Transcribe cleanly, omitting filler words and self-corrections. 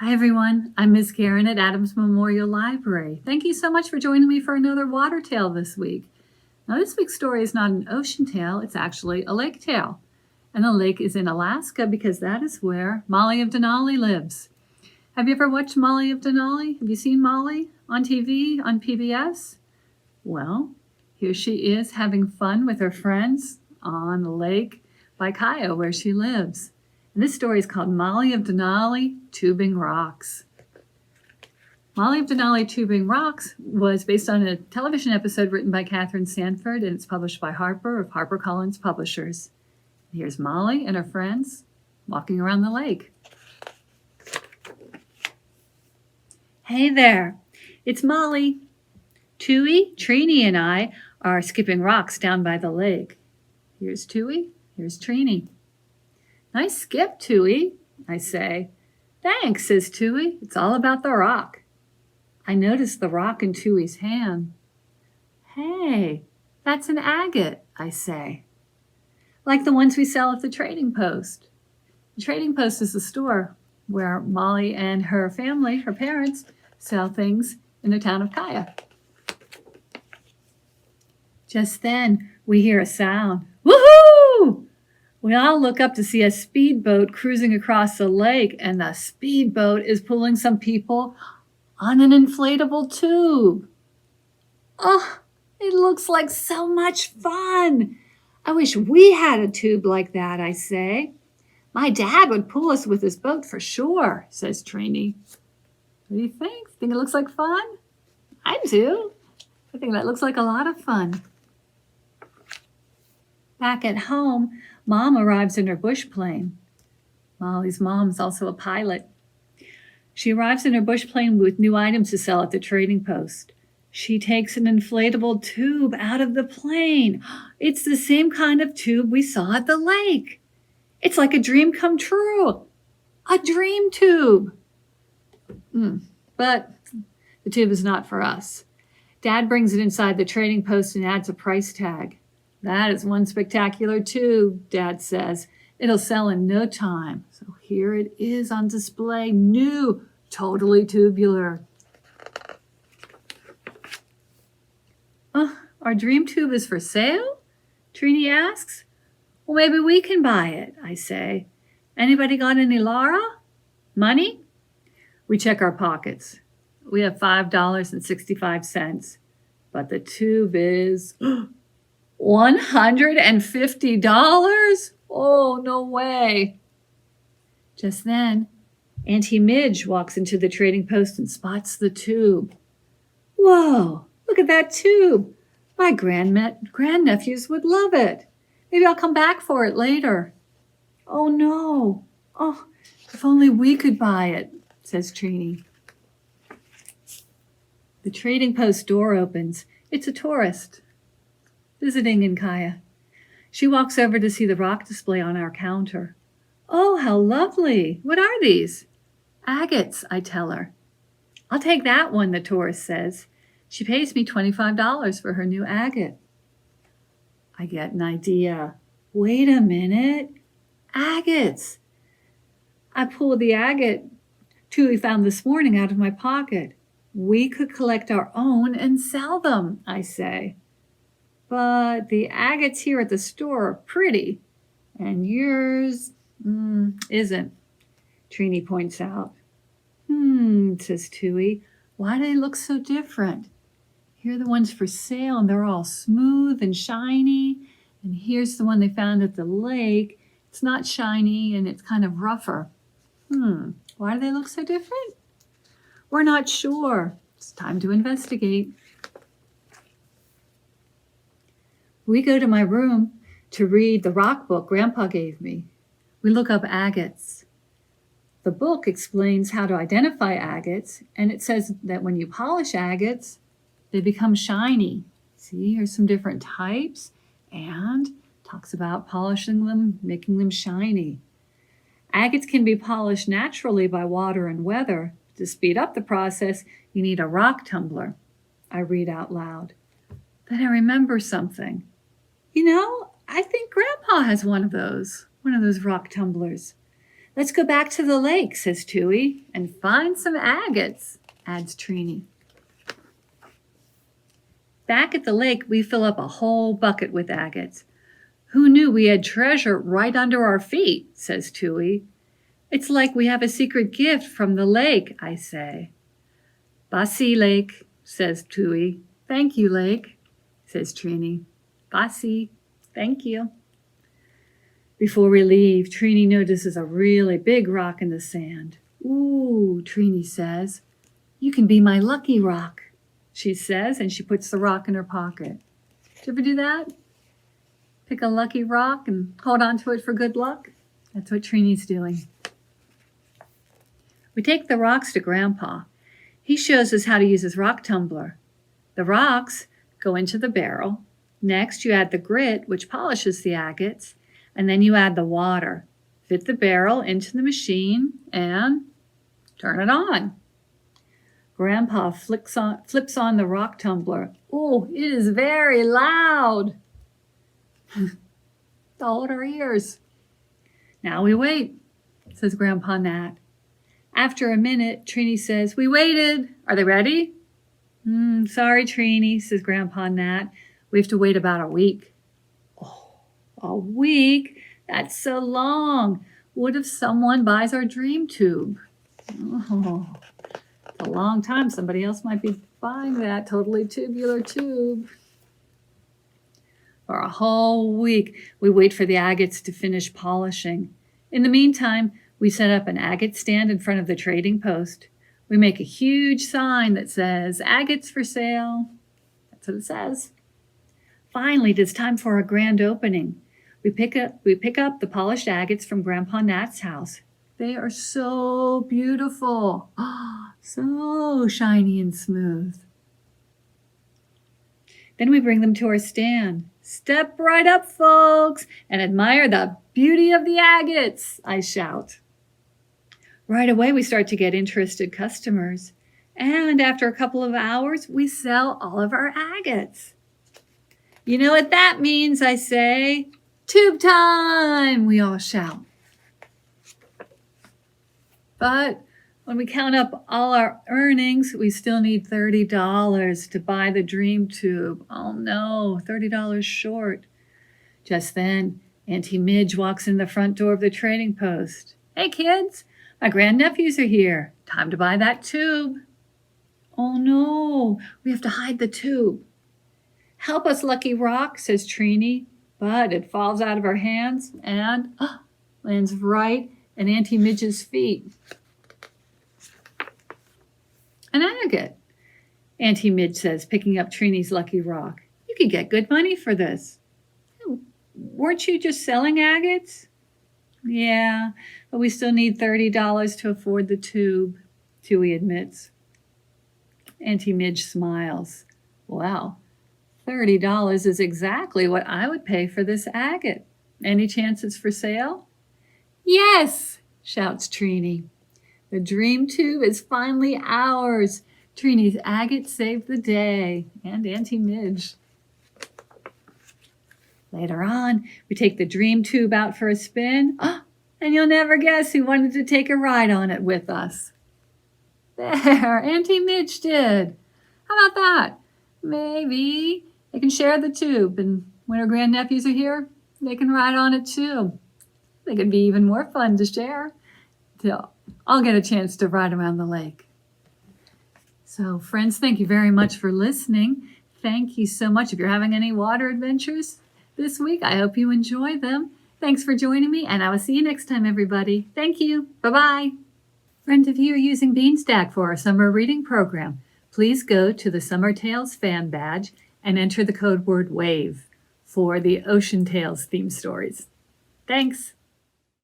Hi, everyone. I'm Ms. Karen at Adams Memorial Library. Thank you so much for joining me for another water tale this week. Now, this week's story is not an ocean tale, it's actually a lake tale. And the lake is in Alaska because that is where Molly of Denali lives. Have you ever watched Molly of Denali? Have you seen Molly on TV, on PBS? Well, here she is having fun with her friends on the lake by Kaya, where she lives. And this story is called Molly of Denali Tubing Rocks. Molly of Denali Tubing Rocks was based on a television episode written by Catherine Sanford, and it's published by Harper of HarperCollins Publishers. Here's Molly and her friends walking around the lake. Hey there, it's Molly. Tui, Trini, and I are skipping rocks down by the lake. Here's Tui, here's Trini. Nice skip, Tui, I say. Thanks, says Tui. It's all about the rock. I notice the rock in Tui's hand. Hey, that's an agate, I say. Like the ones we sell at the Trading Post. The Trading Post is the store where Molly and her family, her parents, sell things in the town of Kaya. Just then, we hear a sound. Woohoo! We all look up to see a speedboat cruising across the lake, and the speedboat is pulling some people on an inflatable tube. Oh, it looks like so much fun. I wish we had a tube like that, I say. My dad would pull us with his boat for sure, says Trini. What do you think? Think it looks like fun? I do. I think that looks like a lot of fun. Back at home, Mom arrives in her bush plane. Molly's mom is also a pilot. She arrives in her bush plane with new items to sell at the Trading Post. She takes an inflatable tube out of the plane. It's the same kind of tube we saw at the lake. It's like a dream come true. A dream tube. But the tube is not for us. Dad brings it inside the Trading Post and adds a price tag. That is one spectacular tube, Dad says. It'll sell in no time. So here it is on display, new, totally tubular. Our dream tube is for sale? Trini asks. Well, maybe we can buy it, I say. Anybody got any Lara? Money? We check our pockets. We have $5.65, but the tube is $150? Oh, no way. Just then, Auntie Midge walks into the Trading Post and spots the tube. Whoa, look at that tube. My grandnephews would love it. Maybe I'll come back for it later. Oh, no. Oh, if only we could buy it, says Trini. The Trading Post door opens. It's a tourist visiting in Kaya. She walks over to see the rock display on our counter. Oh, how lovely. What are these? Agates, I tell her. I'll take that one, the tourist says. She pays me $25 for her new agate. I get an idea. Wait a minute. Agates. I pull the agate Tui found this morning out of my pocket. We could collect our own and sell them, I say. But the agates here at the store are pretty, and yours isn't, Trini points out. Says Tui. Why do they look so different? Here are the ones for sale, and they're all smooth and shiny. And here's the one they found at the lake. It's not shiny, and it's kind of rougher. Why do they look so different? We're not sure. It's time to investigate. We go to my room to read the rock book Grandpa gave me. We look up agates. The book explains how to identify agates, and it says that when you polish agates, they become shiny. See, here's some different types, and talks about polishing them, making them shiny. Agates can be polished naturally by water and weather. To speed up the process, you need a rock tumbler. I read out loud. Then I remember something. I think Grandpa has one of those rock tumblers. Let's go back to the lake, says Tui, and find some agates, adds Trini. Back at the lake, we fill up a whole bucket with agates. Who knew we had treasure right under our feet, says Tui. It's like we have a secret gift from the lake, I say. Basi, lake, says Tui. Thank you, lake, says Trini. Basi, thank you. Before we leave, Trini notices a really big rock in the sand. Ooh, Trini says, you can be my lucky rock, she says, and she puts the rock in her pocket. Did you ever do that? Pick a lucky rock and hold on to it for good luck? That's what Trini's doing. We take the rocks to Grandpa. He shows us how to use his rock tumbler. The rocks go into the barrel. Next, you add the grit, which polishes the agates, and then you add the water. Fit the barrel into the machine and turn it on. Grandpa flips on the rock tumbler. Oh, it is very loud. Hold our ears. Now we wait, says Grandpa Nat. After a minute, Trini says, we waited. Are they ready? Sorry, Trini, says Grandpa Nat. We have to wait about a week. Oh, a week? That's so long. What if someone buys our dream tube? Oh, it's a long time. Somebody else might be buying that totally tubular tube. For a whole week, we wait for the agates to finish polishing. In the meantime, we set up an agate stand in front of the trading post. We make a huge sign that says, agates for sale. That's what it says. Finally, it is time for our grand opening. We pick up the polished agates from Grandpa Nat's house. They are so beautiful. So shiny and smooth. Then we bring them to our stand. Step right up, folks, and admire the beauty of the agates, I shout. Right away, we start to get interested customers. And after a couple of hours, we sell all of our agates. You know what that means, I say. Tube time, we all shout. But when we count up all our earnings, we still need $30 to buy the dream tube. Oh no, $30 short. Just then, Auntie Midge walks in the front door of the trading post. Hey kids, my grandnephews are here. Time to buy that tube. Oh no, we have to hide the tube. Help us, Lucky Rock, says Trini, but it falls out of her hands and lands right at Auntie Midge's feet. An agate, Auntie Midge says, picking up Trini's Lucky Rock. You could get good money for this. Weren't you just selling agates? Yeah, but we still need $30 to afford the tube, Tui admits. Auntie Midge smiles. Well, $30 is exactly what I would pay for this agate. Any chance it's for sale? Yes, shouts Trini. The dream tube is finally ours. Trini's agate saved the day, and Auntie Midge. Later on, we take the dream tube out for a spin, and you'll never guess who wanted to take a ride on it with us. There, Auntie Midge did. How about that? Maybe they can share the tube, and when her grandnephews are here, they can ride on it too. They could be even more fun to share. So I'll get a chance to ride around the lake. So friends, thank you very much for listening. Thank you so much. If you're having any water adventures this week, I hope you enjoy them. Thanks for joining me, and I will see you next time, everybody. Thank you. Bye-bye. Friends, if you are using Beanstack for our summer reading program, please go to the Summer Tales fan badge and enter the code word WAVE for the Ocean Tales theme stories. Thanks.